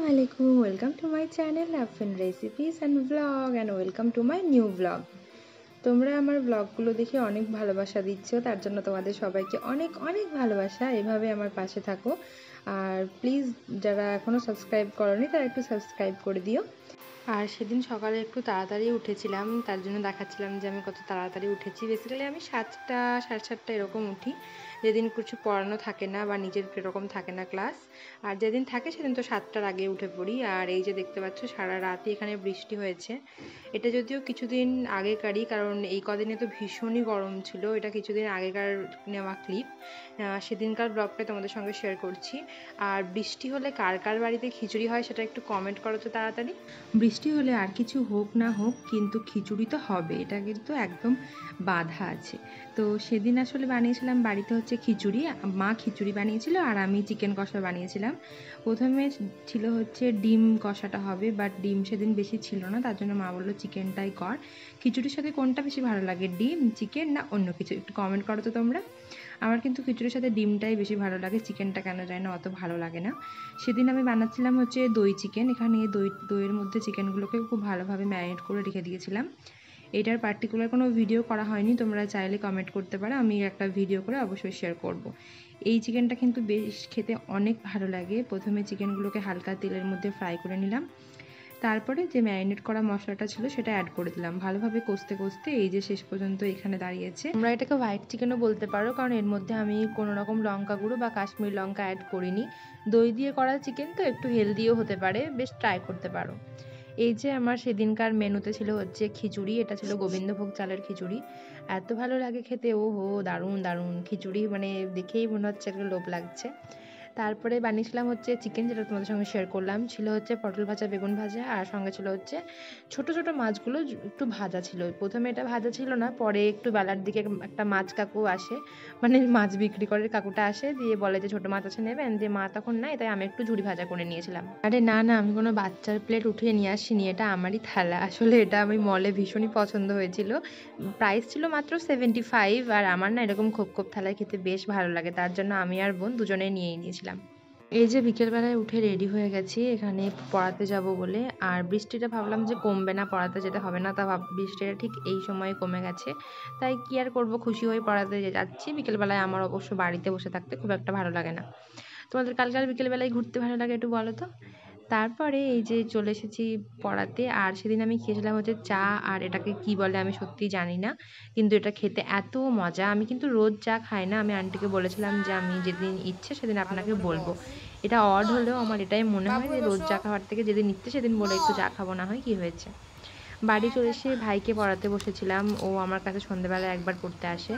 Assalamualaikum, welcome to my channel Afin Recipes and Vlog and welcome to my new vlog. তোমরা আমার ব্লগগুলো দেখে অনেক ভালোবাসা দিচ্ছ, তার জন্য তোমাদের সবাইকে অনেক অনেক ভালোবাসা। এভাবে আমার পাশে থাকো আর প্লিজ যারা এখনো সাবস্ক্রাইব করোনি তারা একটু সাবস্ক্রাইব করে দিও। আর সেদিন সকালে একটু তাড়াতাড়ি উঠেছিলাম, তার জন্য দেখাচ্ছিলাম যে আমি কত তাড়াতাড়ি উঠেছি। বেসিক্যালি আমি 7টা 7:30 এরকম উঠি, যেদিন কিছু পড়ানো থাকে না বা নিজের এরকম থাকে না ক্লাস, আর যেদিন থাকে সেদিন তো 7টার আগে উঠে পড়ি। আর এই যে দেখতে পাচ্ছ সারা রাতই এখানে বৃষ্টি হয়েছে। এটা যদিও কিছুদিন আগেকারই, কারণ এই কদিনে তো ভীষণই গরম ছিল। এটা কিছুদিন আগেকার নেওয়া ক্লিপ, সেদিনকার ব্লগটা তোমাদের সঙ্গে শেয়ার করছি। আর বৃষ্টি হলে কার কার বাড়িতে খিচুড়ি হয় সেটা একটু কমেন্ট করো তো তাড়াতাড়ি। বৃষ্টি হলে আর কিছু হোক না হোক কিন্তু খিচুড়ি তো হবে, এটা কিন্তু একদম বাধা আছে। তো সেদিন আসলে বানিয়েছিলাম বাড়িতে হচ্ছে খিচুড়ি, মা খিচুড়ি বানিয়েছিল আর আমি চিকেন কষা বানিয়েছিলাম। প্রথমে ছিল হচ্ছে ডিম কষাটা হবে, বাট ডিম সেদিন বেশি ছিল না, তার জন্য মা বললো চিকেনটাই কর। খিচুড়ির সাথে কোনটা বেশি ভালো লাগে, ডিম, চিকেন না অন্য কিছু? একটু কমেন্ট করো তো তোমরা। আমার কিন্তু খিচুড়ির সাথে ডিমটাই বেশি ভালো লাগে, চিকেনটা কেন যায় না অত ভালো লাগে না। সেদিন আমি বানাচ্ছিলাম হচ্ছে দই চিকেন। এখানে দইয়ের মধ্যে চিকেনগুলোকে খুব ভালোভাবে ম্যারিনেট করে রেখে দিয়েছিলাম। এটার পার্টিকুলার কোনো ভিডিও করা হয়নি, তোমরা চাইলে কমেন্ট করতে পারো, আমি একটা ভিডিও করে অবশ্যই শেয়ার করব। এই চিকেনটা কিন্তু বেশ খেতে অনেক ভালো লাগে। প্রথমে চিকেনগুলোকে হালকা তেলের মধ্যে ফ্রাই করে নিলাম, তারপরে যে ম্যারিনেট করা মশলাটা ছিল সেটা অ্যাড করে দিলাম। ভালোভাবে কষতে কষতে এই যে শেষ পর্যন্ত এখানে দাঁড়িয়েছে। তোমরা এটাকে হোয়াইট চিকেনও বলতে পারো, কারণ এর মধ্যে আমি কোনো রকম লঙ্কা গুঁড়ো বা কাশ্মীর লঙ্কা অ্যাড করিনি। দই দিয়ে করা চিকেন তো একটু হেলদিও হতে পারে, বেশ ট্রাই করতে পারো। এই যে আমার সেদিনকার মেনুতে ছিল হচ্ছে খিচুড়ি, এটা ছিল গোবিন্দভোগ চালের খিচুড়ি। এত ভালো লাগে খেতে, ও হো দারুণ দারুণ খিচুড়ি, মানে দেখেই মনে হচ্ছে একটা লোভ লাগছে। তারপরে বানিয়েছিলাম হচ্ছে চিকেন, যেটা তোমাদের সঙ্গে শেয়ার করলাম। ছিল হচ্ছে পটল ভাজা, বেগুন ভাজা, আর সঙ্গে ছিল হচ্ছে ছোট ছোট মাছগুলো একটু ভাজা ছিল। প্রথমে এটা ভাজা ছিল না, পরে একটু বেলার দিকে একটা মাছ কাকু আসে, মানে মাছ বিক্রি করে কাকুটা আসে, দিয়ে বলে যে ছোট মাছ আছে নেবেন, যে মা তখন নাই, তাই আমি একটু ঝুড়ি ভাজা করে নিয়েছিলাম। আরে না না, আমি কোনো বাচ্চার প্লেট উঠিয়ে নিয়ে আসিনি, এটা আমারই থালা। আসলে এটা আমি মলে ভীষণই পছন্দ হয়েছিল, প্রাইস ছিল মাত্র 75, আর আমার না এরকম খোপ খোপ থালায় খেতে বেশ ভালো লাগে, তার জন্য আমি আর বোন দুজনেই নিয়েই নিয়েছিলাম। এই যে বিকেলবেলায় উঠে রেডি হয়ে গেছি এখানে পড়াতে যাব বলে। আর বৃষ্টিটা ভাবলাম যে কমবে না, পড়াতে যেতে হবে না, তা বৃষ্টিটা ঠিক এই সময় কমে গেছে, তাই কি আর করব, খুশি হয়ে পড়াতে যাচ্ছি। বিকেলবেলায় আমার অবশ্য বাড়িতে বসে থাকতে খুব একটা ভালো লাগে না। তোমাদের কালকার বিকেলবেলায় ঘুরতে ভালো লাগে একটু বলো তো। তারপরে এই যে চলে এসেছি পড়াতে। আর সেদিন আমি খেয়েছিলাম হচ্ছে চা, আর এটাকে কি বলে আমি সত্যিই জানি না, কিন্তু এটা খেতে এত মজা। আমি কিন্তু রোজ চা খাই না, আমি আন্টিকে বলেছিলাম যে আমি যেদিন ইচ্ছে সেদিন আপনাকে বলবো। এটা অড হলেও আমার এটাই মনে হয় যে রোজ চা খাওয়ার থেকে যেদিন ইচ্ছে সেদিন বলে একটু চা খাবো, না হয় কি হয়েছে। বাড়ি চলে এসে ভাইকে পড়াতে বসেছিলাম। ও আমার কাছে সন্ধ্যেবেলা একবার পড়তে আসে,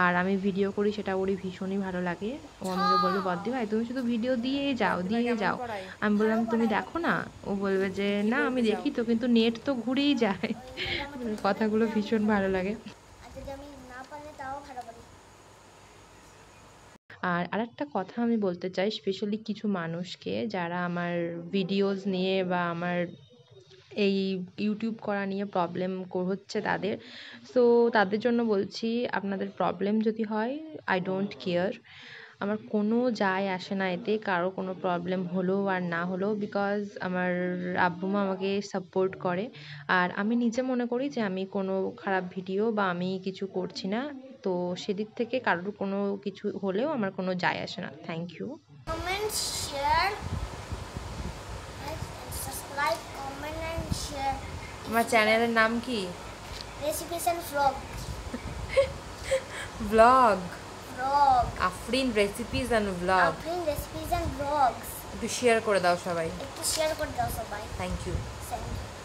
আর আমি ভিডিও করি, সেটা ওরই ভীষণই ভালো লাগে। ও আমাকে বলবে, বদ্দি ভাই তুমি শুধু ভিডিও দিয়েই যাও দিয়ে যাও। আমি বললাম তুমি দেখো না। ও বলবে যে না আমি দেখি তো, কিন্তু নেট তো ঘুরেই যায়। কথাগুলো ভীষণ ভালো লাগে। আর আরেকটা কথা আমি বলতে চাই, স্পেশালি কিছু মানুষকে যারা আমার ভিডিওস নিয়ে বা আমার এই ইউটিউব করা নিয়ে প্রবলেম হচ্ছে তাদের, সো তাদের জন্য বলছি, আপনাদের প্রবলেম যদি হয় আই ডোন্ট কেয়ার, আমার কোনো যায় আসে না এতে, কারো কোনো প্রবলেম হলো আর না হলো, বিকজ আমার আব্বু মা আমাকে সাপোর্ট করে। আর আমি নিজে মনে করি যে আমি কোনো খারাপ ভিডিও বা আমি কিছু করছি না, তো সেদিক থেকে কারোর কোনো কিছু হলেও আমার কোনো যায় আসে না। Thank you. Comment, share, subscribe, comment and share. আমার চ্যানেলের নাম কি? Recipes and vlog. Blog, Vlog. Afrin recipes and blog. Afrin recipes and vlogs. একটু শেয়ার করে দাও সবাই। একটু শেয়ার করে দাও সবাই। Thank you. Thank you.